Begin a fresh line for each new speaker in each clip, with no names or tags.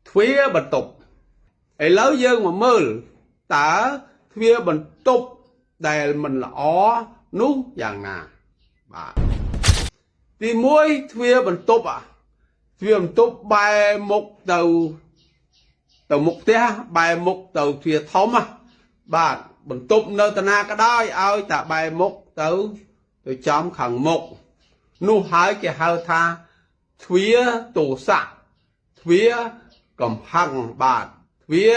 ទ្វាបន្ទប់ឥឡូវយើងមកមើលតើទ្វាបន្ទប់ដែលមិនល្អនោះយ៉ាងណាបាទទី1ទ្វាបន្ទប់ទ្វាបន្ទប់បែរមុខទៅមុខផ្ទះបែរមុខទៅទ្វាធំបាទបន្ទប់នៅតាណាក៏ដោយឲ្យតែបែរមុខទៅចំខាងមុខនោះហើយគេហៅថាទ្វាទោសៈទ្វាកំហឹងបាទទ្វា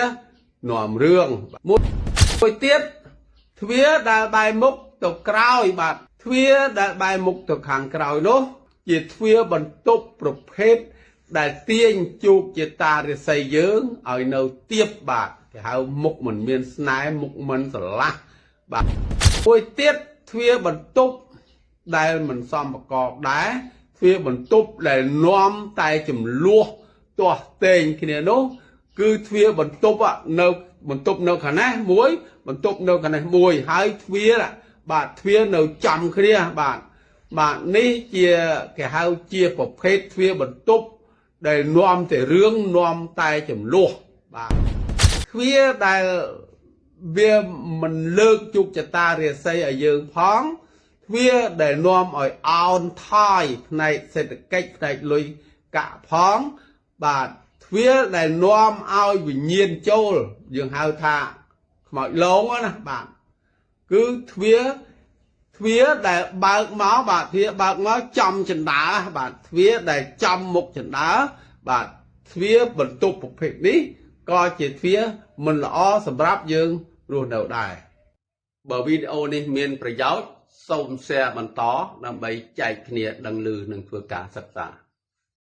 នាំរឿងមួយទៀតទ្វាដែលបែរមុខទៅក្រោយបាទទ្វាដែលបែរមុខទៅខាងក្រោយនោះជាទ្វាបន្ទប់ប្រភេទដែលទាញជោគជតារាសីយើងឲ្យនៅទៀបបាទគេហៅមុខមិនមានស្នេហ៍មុខមិនស្រឡះបាទមួយទៀតទ្វាបន្ទប់ដែលមិនសមប្រកបដែរទ្វាបន្ទប់ដែលនាំតែចំនួនទាស់ទែងគ្នានោះគឺទ្វាបន្ទប់នៅបន្ទប់នៅខាងនេះមួយបន្ទប់នៅខាងនេះមួយហើយទ្វាបាទទ្វានៅចំគ្នាបាទនេះជាគេហៅជាប្រភេទទ្វាបន្ទប់ដែលនាំតែរឿងនាំតែចំនួនបាទទ្វាដែលវាមិនលើកជោគជតារាសីឲ្យយើងផងទ្វាដែលនាំឲ្យអោនថយផ្នែកសេដ្ឋកិច្ចផ្នែកលុយកាក់ផងបាទទ្វាដែលនាំឲ្យវិញ្ញាណចូលយើងហៅថាខ្មោចលងណាបាទគឺទ្វាដែលបើកមកបាទទ្វាបើកមកចំចណ្ដាបាទទ្វាដែលចំមុខចណ្ដាបាទទ្វាបន្ទប់ប្រភេទនេះក៏ជាទ្វាមិនល្អសម្រាប់យើងរស់នៅដែរបើវីដេអូនេះមានប្រយោជន៍សូម share បន្តដើម្បីចែកគ្នាដឹងឮនិងធ្វើការសិក្សា